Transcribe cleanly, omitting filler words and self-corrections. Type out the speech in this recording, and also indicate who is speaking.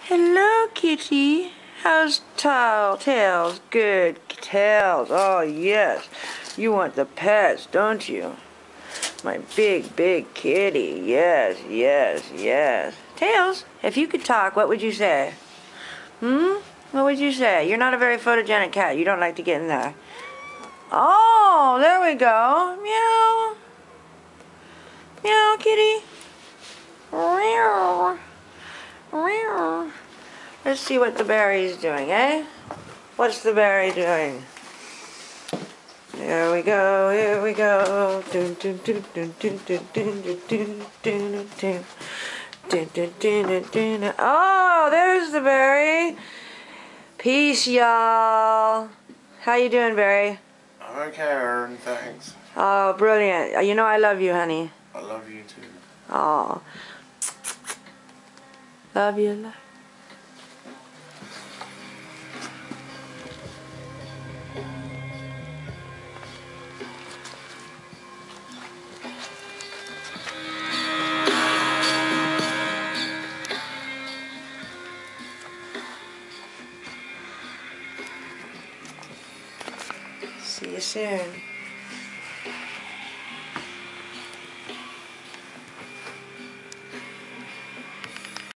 Speaker 1: Hello, kitty. How's Tails? Good. Tails. Oh, yes. You want the pets, don't you? My big, big kitty. Yes, yes, yes. Tails, if you could talk, what would you say? What would you say? You're not a very photogenic cat. You don't like to get in there. Oh, there we go. Meow. Meow, kitty. Meow. Meow. Let's see what the berry's doing, eh? What's the berry doing? Here we go, here we go. Dun, dun, dun, dun, dun, dun, dun, dun, dun, dun, dun. Dun, dun, dun, dun, dun, dun. Oh, there's the berry. Peace, y'all. How you doing, Berry?
Speaker 2: I'm okay, Aaron, thanks.
Speaker 1: Oh, brilliant. You know I love you, honey.
Speaker 2: I love you too.
Speaker 1: Oh. Love you. See you soon.